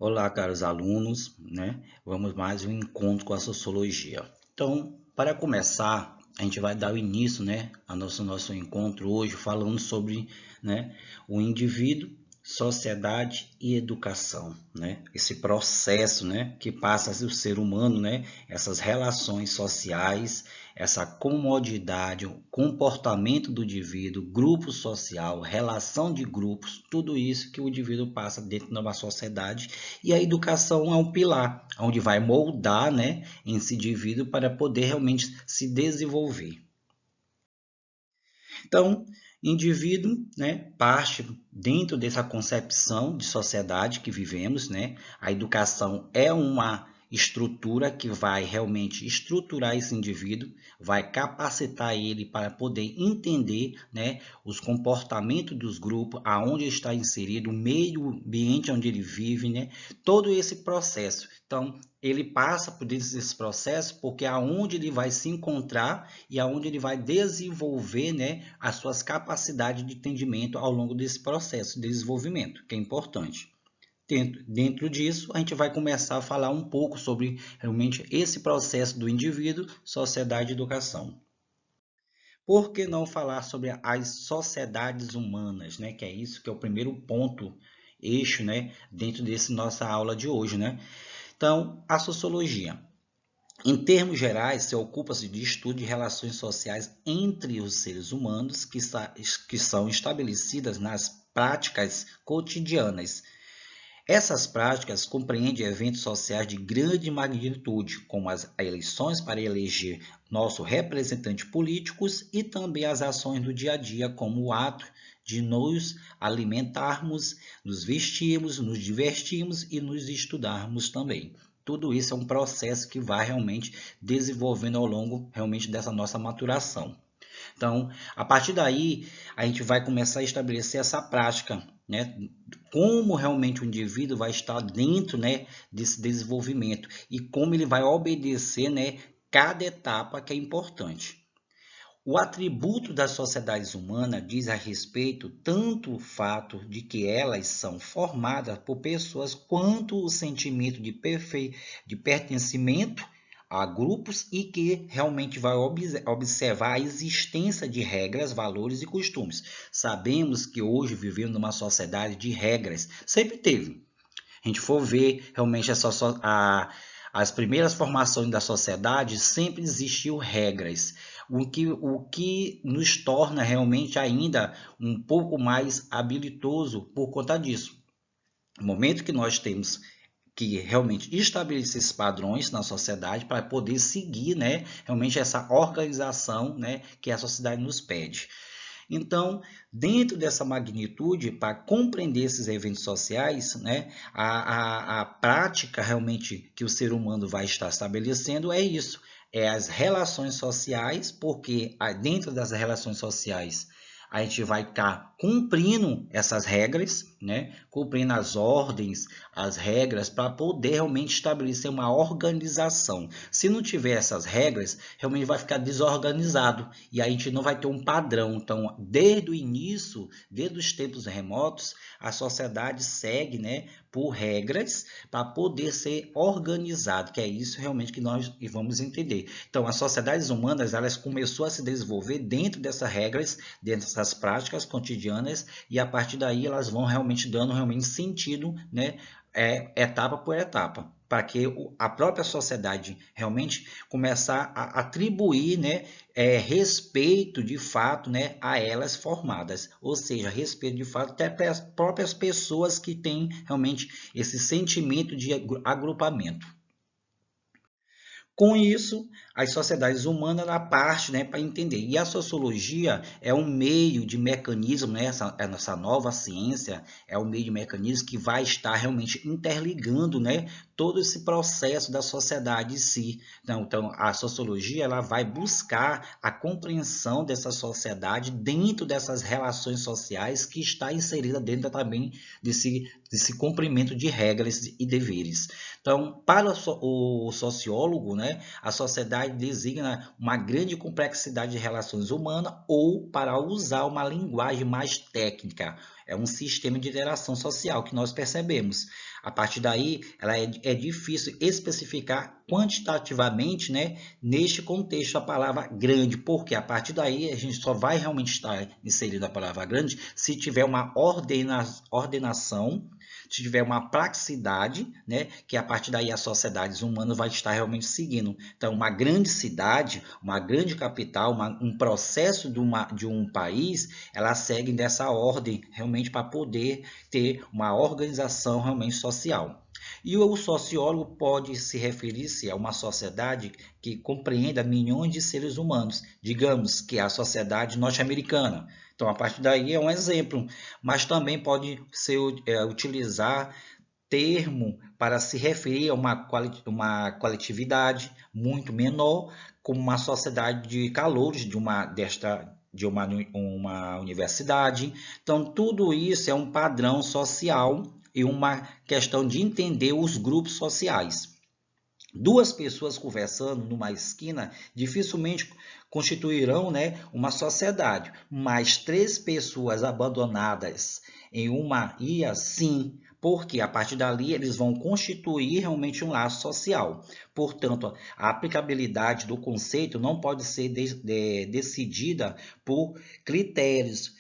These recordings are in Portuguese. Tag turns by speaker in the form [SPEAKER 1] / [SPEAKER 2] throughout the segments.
[SPEAKER 1] Olá, caros alunos, né? Vamos mais um encontro com a sociologia. Então, para começar, a gente vai dar o início, né, ao nosso encontro hoje falando sobre, né, o indivíduo, sociedade e educação, né? Esse processo, né, que passa o ser humano, né, essas relações sociais, essa comodidade, o comportamento do indivíduo, grupo social, relação de grupos, tudo isso que o indivíduo passa dentro de uma sociedade e a educação é um pilar, onde vai moldar, né, esse indivíduo para poder realmente se desenvolver. Então, indivíduo, né, parte dentro dessa concepção de sociedade que vivemos, né? A educação é uma estrutura que vai realmente estruturar esse indivíduo, vai capacitar ele para poder entender, né, os comportamentos dos grupos, aonde está inserido, o meio ambiente onde ele vive, né? Todo esse processo. Então, ele passa por esse processo porque aonde ele vai se encontrar e aonde ele vai desenvolver, né, as suas capacidades de entendimento ao longo desse processo de desenvolvimento, que é importante. Dentro disso, a gente vai começar a falar um pouco sobre realmente esse processo do indivíduo, sociedade e educação. Por que não falar sobre as sociedades humanas, né? Que é isso que é o primeiro ponto, eixo, né? Dentro desse nossa aula de hoje, né? Então, a sociologia. Em termos gerais, se ocupa-se de estudo de relações sociais entre os seres humanos que são estabelecidas nas práticas cotidianas. Essas práticas compreendem eventos sociais de grande magnitude, como as eleições para eleger nossos representantes políticos e também as ações do dia a dia, como o ato de nos alimentarmos, nos vestirmos, nos divertirmos e nos estudarmos também. Tudo isso é um processo que vai realmente desenvolvendo ao longo realmente dessa nossa maturação. Então, a partir daí, a gente vai começar a estabelecer essa prática, né? Como realmente o indivíduo vai estar dentro, né, desse desenvolvimento e como ele vai obedecer, né, cada etapa que é importante. O atributo das sociedades humanas diz a respeito tanto o fato de que elas são formadas por pessoas, quanto o sentimento de pertencimento a grupos e que realmente vai observar a existência de regras, valores e costumes. Sabemos que hoje vivemos numa sociedade de regras, sempre teve. A gente for ver realmente as primeiras formações da sociedade, sempre existiu regras, o que nos torna realmente ainda um pouco mais habilidoso por conta disso. No momento que nós temos que realmente estabelecer esses padrões na sociedade para poder seguir, né, realmente essa organização, né, que a sociedade nos pede. Então, dentro dessa magnitude, para compreender esses eventos sociais, né, a prática realmente que o ser humano vai estar estabelecendo é isso, é as relações sociais, porque dentro das relações sociais a gente vai estar cumprindo essas regras, né? Cumprindo as ordens, as regras, para poder realmente estabelecer uma organização. Se não tiver essas regras, realmente vai ficar desorganizado e a gente não vai ter um padrão. Então, desde o início, desde os tempos remotos, a sociedade segue, né, por regras para poder ser organizado, que é isso realmente que nós vamos entender. Então, as sociedades humanas, elas começou a se desenvolver dentro dessas regras, dentro dessas práticas cotidianas, e a partir daí elas vão realmente dando realmente sentido, né, etapa por etapa, para que a própria sociedade realmente começar a atribuir, né, respeito de fato, né, a elas formadas, ou seja, respeito de fato até para as próprias pessoas que têm realmente esse sentimento de agrupamento. Com isso, as sociedades humanas na parte, né, para entender. E a sociologia é um meio de mecanismo, né, essa nova ciência é um meio de mecanismo que vai estar realmente interligando, né, todo esse processo da sociedade em si. Então, a sociologia ela vai buscar a compreensão dessa sociedade dentro dessas relações sociais que está inserida dentro também desse cumprimento de regras e deveres. Então, para o sociólogo, né, a sociedade designa uma grande complexidade de relações humanas ou, para usar uma linguagem mais técnica, é um sistema de interação social que nós percebemos. A partir daí, é difícil especificar quantitativamente, né, neste contexto a palavra grande, porque a partir daí a gente só vai realmente estar inserindo a palavra grande se tiver uma ordenação, se tiver uma praxicidade, né, que a partir daí as sociedades humanas vai estar realmente seguindo. Então, uma grande cidade, uma grande capital, um processo de um país, ela segue dessa ordem realmente para poder ter uma organização realmente social. E o sociólogo pode se referir-se a uma sociedade que compreenda milhões de seres humanos, digamos que é a sociedade norte-americana. Então, a partir daí é um exemplo, mas também pode ser utilizar termo para se referir a uma coletividade muito menor, como uma sociedade de calouros de uma universidade. Então, tudo isso é um padrão social e uma questão de entender os grupos sociais. Duas pessoas conversando numa esquina dificilmente constituirão, né, uma sociedade, mas três pessoas abandonadas em uma ilha, sim, porque a partir dali eles vão constituir realmente um laço social. Portanto, a aplicabilidade do conceito não pode ser decidida por critérios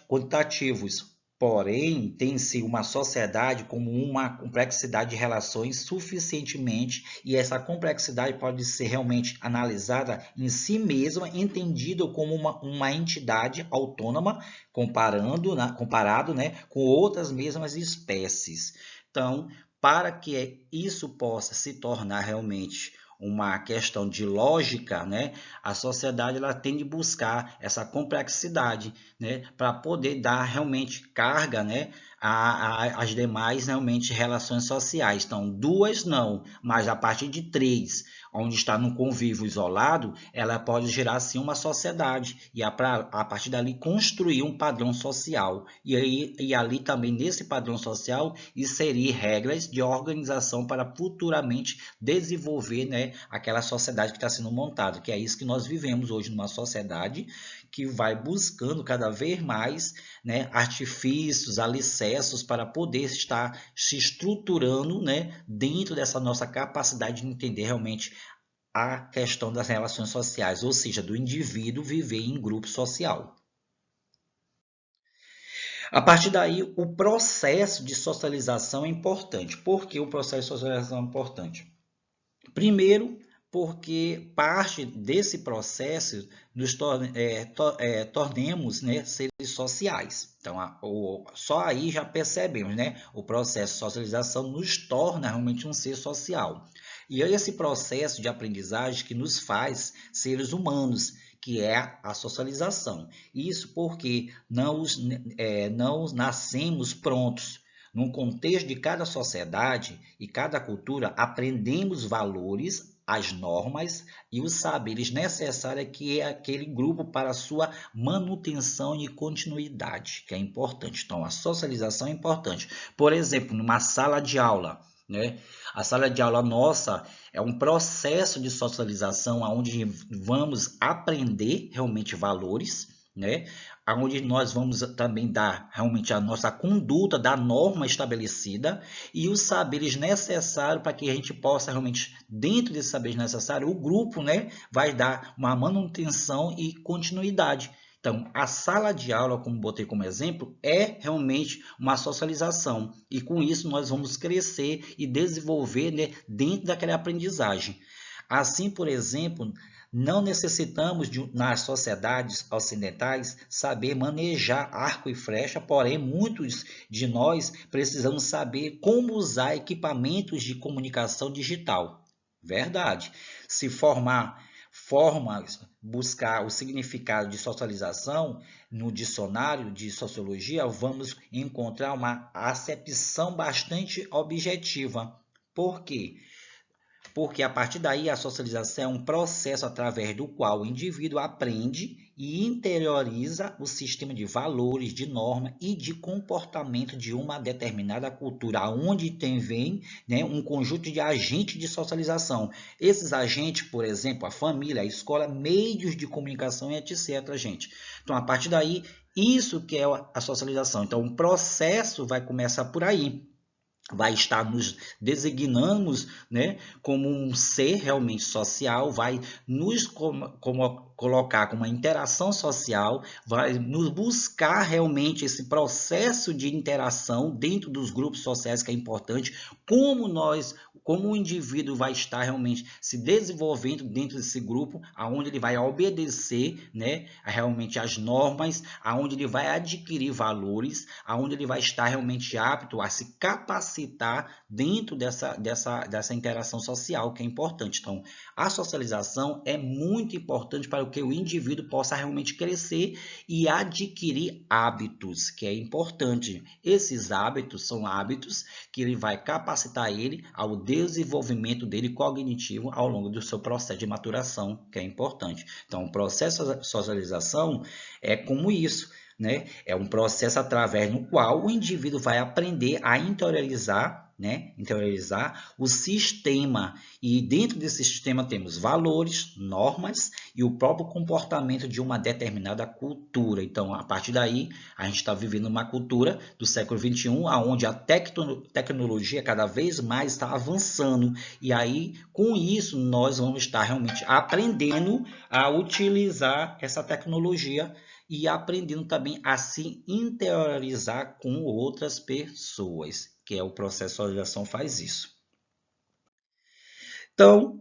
[SPEAKER 1] quantitativos. Porém, tem-se uma sociedade como uma complexidade de relações suficientemente, e essa complexidade pode ser realmente analisada em si mesma, entendida como uma entidade autônoma, comparado, né, com outras mesmas espécies. Então, para que isso possa se tornar realmente uma questão de lógica, né, a sociedade ela tem de buscar essa complexidade, né, para poder dar realmente carga, né, às demais realmente relações sociais. Então, duas não, mas a partir de três, onde está no convívio isolado, ela pode gerar sim uma sociedade e a partir dali construir um padrão social. E ali também nesse padrão social inserir regras de organização para futuramente desenvolver, né, aquela sociedade que está sendo montada, que é isso que nós vivemos hoje numa sociedade que vai buscando cada vez mais, né, artifícios, alicerces para poder estar se estruturando, né, dentro dessa nossa capacidade de entender realmente a questão das relações sociais, ou seja, do indivíduo viver em grupo social. A partir daí, o processo de socialização é importante. Por que o processo de socialização é importante? Primeiro, porque parte desse processo nos tornemos, né, seres sociais. Então, só aí já percebemos, né, o processo de socialização nos torna realmente um ser social. E é esse processo de aprendizagem que nos faz seres humanos, que é a socialização. Isso porque não nascemos prontos. No contexto de cada sociedade e cada cultura, aprendemos valores, as normas e os saberes necessários que é aquele grupo para a sua manutenção e continuidade, que é importante. Então, a socialização é importante. Por exemplo, numa sala de aula, né? A sala de aula nossa é um processo de socialização onde vamos aprender realmente valores, né? Onde nós vamos também dar realmente a nossa conduta da norma estabelecida e os saberes necessários para que a gente possa realmente, dentro desses saberes necessários, o grupo, né, vai dar uma manutenção e continuidade. Então, a sala de aula, como botei como exemplo, é realmente uma socialização. E com isso nós vamos crescer e desenvolver, né, dentro daquela aprendizagem. Assim, por exemplo, não necessitamos, nas sociedades ocidentais, saber manejar arco e flecha, porém, muitos de nós precisamos saber como usar equipamentos de comunicação digital. Verdade. Se buscar o significado de socialização no dicionário de sociologia, vamos encontrar uma acepção bastante objetiva. Por quê? Porque a partir daí a socialização é um processo através do qual o indivíduo aprende e interioriza o sistema de valores, de norma e de comportamento de uma determinada cultura, onde vem, né, um conjunto de agentes de socialização. Esses agentes, por exemplo, a família, a escola, meios de comunicação e etc, gente. Então, a partir daí, isso que é a socialização. Então, o processo vai começar por aí. Vai estar nos designando, né, como um ser realmente social, vai nos colocar como uma interação social, vai nos buscar realmente esse processo de interação dentro dos grupos sociais que é importante, como o indivíduo vai estar realmente se desenvolvendo dentro desse grupo, aonde ele vai obedecer, né, realmente as normas, aonde ele vai adquirir valores, aonde ele vai estar realmente apto a se capacitar dentro dessa interação social, que é importante. Então, a socialização é muito importante para que o indivíduo possa realmente crescer e adquirir hábitos, que é importante. Esses hábitos são hábitos que ele vai capacitar ele ao desenvolvimento dele cognitivo ao longo do seu processo de maturação, que é importante. Então, o processo de socialização é como isso, né? É um processo através do qual o indivíduo vai aprender a interiorizar, né? Interiorizar o sistema. E dentro desse sistema temos valores, normas e o próprio comportamento de uma determinada cultura. Então, a partir daí, a gente está vivendo uma cultura do século XXI, onde a tecnologia cada vez mais está avançando. E aí, com isso, nós vamos estar realmente aprendendo a utilizar essa tecnologia e aprendendo também a se interiorizar com outras pessoas, que é o processo de socialização faz isso. Então,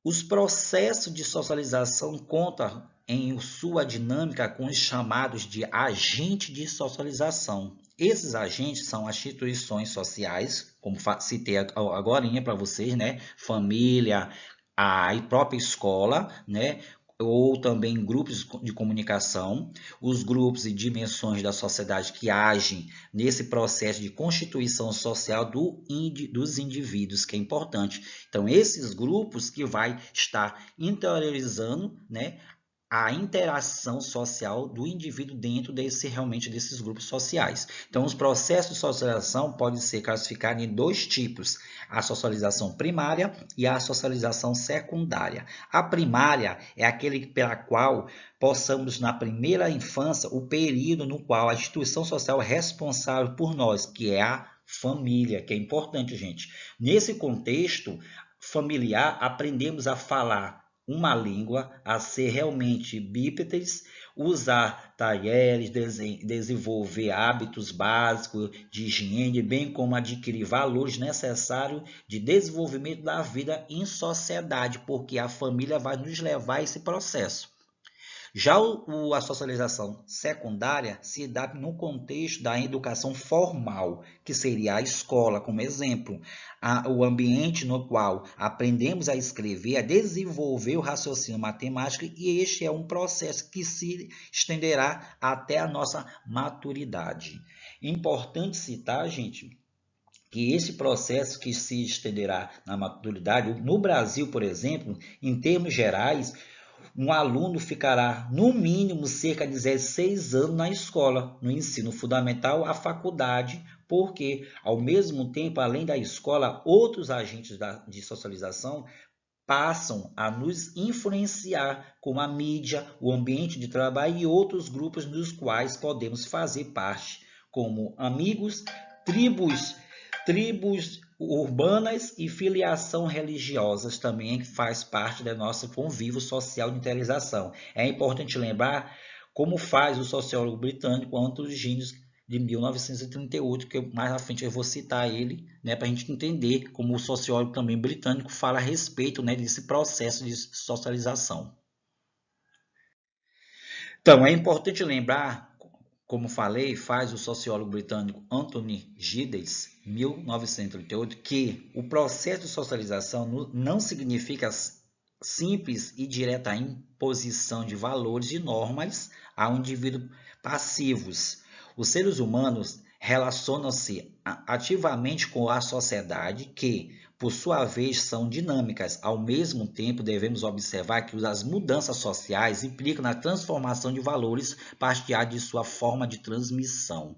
[SPEAKER 1] os processos de socialização contam em sua dinâmica com os chamados de agentes de socialização. Esses agentes são as instituições sociais, como citei agora para vocês, né? Família, a própria escola, né? Ou também grupos de comunicação, os grupos e dimensões da sociedade que agem nesse processo de constituição social dos indivíduos, que é importante. Então, esses grupos que vai estar interiorizando, né, a interação social do indivíduo dentro desses grupos sociais. Então, os processos de socialização podem ser classificados em dois tipos, a socialização primária e a socialização secundária. A primária é aquele pela qual possamos, na primeira infância, o período no qual a instituição social é responsável por nós, que é a família, que é importante, gente. Nesse contexto familiar, aprendemos a falar uma língua, a ser realmente bípedes, usar talheres, desenvolver hábitos básicos de higiene, bem como adquirir valores necessários de desenvolvimento da vida em sociedade, porque a família vai nos levar a esse processo. Já a socialização secundária se dá no contexto da educação formal, que seria a escola, como exemplo, o ambiente no qual aprendemos a escrever, a desenvolver o raciocínio matemático, e este é um processo que se estenderá até a nossa maturidade. Importante citar, gente, que esse processo que se estenderá na maturidade, no Brasil, por exemplo, em termos gerais, um aluno ficará, no mínimo, cerca de 16 anos na escola, no ensino fundamental à faculdade, porque, ao mesmo tempo, além da escola, outros agentes de socialização passam a nos influenciar, como a mídia, o ambiente de trabalho e outros grupos dos quais podemos fazer parte, como amigos, tribos urbanas e filiação religiosas também faz parte do nosso convívio social de interiorização. É importante lembrar como faz o sociólogo britânico Anthony Giddens de 1938, que mais à frente eu vou citar ele, né, para a gente entender como o sociólogo também britânico fala a respeito, né, desse processo de socialização. Então, é importante lembrar, como falei, faz o sociólogo britânico Anthony Giddens, 1938, que o processo de socialização não significa simples e direta imposição de valores e normas a um indivíduo passivos. Os seres humanos relacionam-se ativamente com a sociedade que, por sua vez, são dinâmicas. Ao mesmo tempo, devemos observar que as mudanças sociais implicam na transformação de valores partilhados de sua forma de transmissão,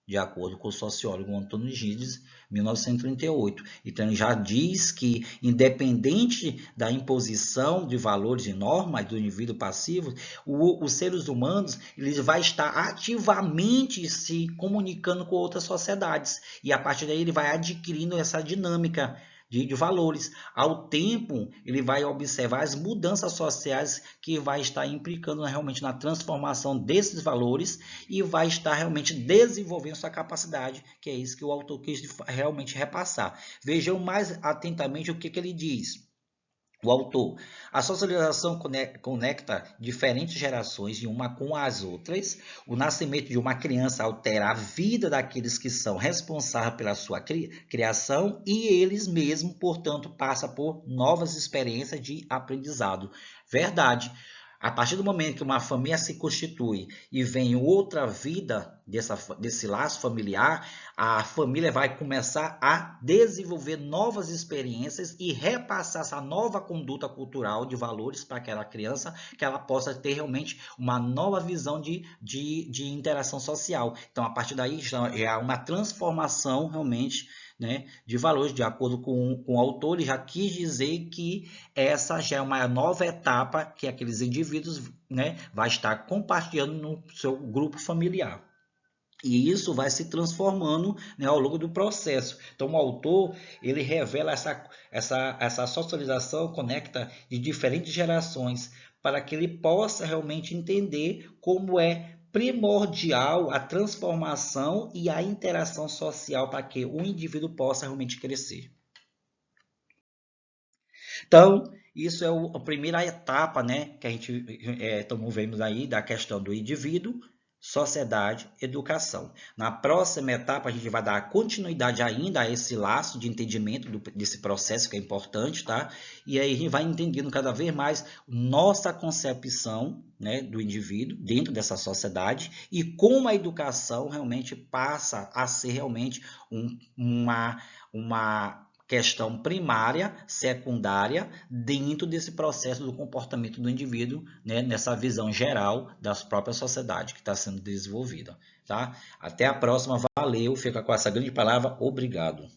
[SPEAKER 1] de acordo com o sociólogo Antônio Gides, 1938. Então, ele já diz que, independente da imposição de valores e normas do indivíduo passivo, os seres humanos eles vai estar ativamente se comunicando com outras sociedades. E, a partir daí, ele vai adquirindo essa dinâmica de valores. Ao tempo, ele vai observar as mudanças sociais que vai estar implicando realmente na transformação desses valores e vai estar realmente desenvolvendo sua capacidade, que é isso que o autor quis realmente repassar. Vejam mais atentamente o que ele diz. O autor, a socialização conecta diferentes gerações de uma com as outras. O nascimento de uma criança altera a vida daqueles que são responsáveis pela sua criação e eles mesmos, portanto, passam por novas experiências de aprendizado. Verdade. A partir do momento que uma família se constitui e vem outra vida desse laço familiar, a família vai começar a desenvolver novas experiências e repassar essa nova conduta cultural de valores para aquela criança, que ela possa ter realmente uma nova visão de interação social. Então, a partir daí, já é uma transformação realmente, né, de valores. De acordo com o autor, ele já quis dizer que essa já é uma nova etapa que aqueles indivíduos, né, vai estar compartilhando no seu grupo familiar. E isso vai se transformando, né, ao longo do processo. Então, o autor ele revela essa socialização conecta de diferentes gerações para que ele possa realmente entender como é primordial a transformação e a interação social para que o indivíduo possa realmente crescer. Então, isso é a primeira etapa, né, que a gente vemos aí da questão do indivíduo, sociedade, educação. Na próxima etapa, a gente vai dar continuidade ainda a esse laço de entendimento desse processo que é importante, tá? E aí a gente vai entendendo cada vez mais nossa concepção, né, do indivíduo dentro dessa sociedade e como a educação realmente passa a ser realmente uma questão primária, secundária, dentro desse processo do comportamento do indivíduo, né, nessa visão geral da própria sociedade que está sendo desenvolvida. Tá? Até a próxima, valeu, fica com essa grande palavra, obrigado.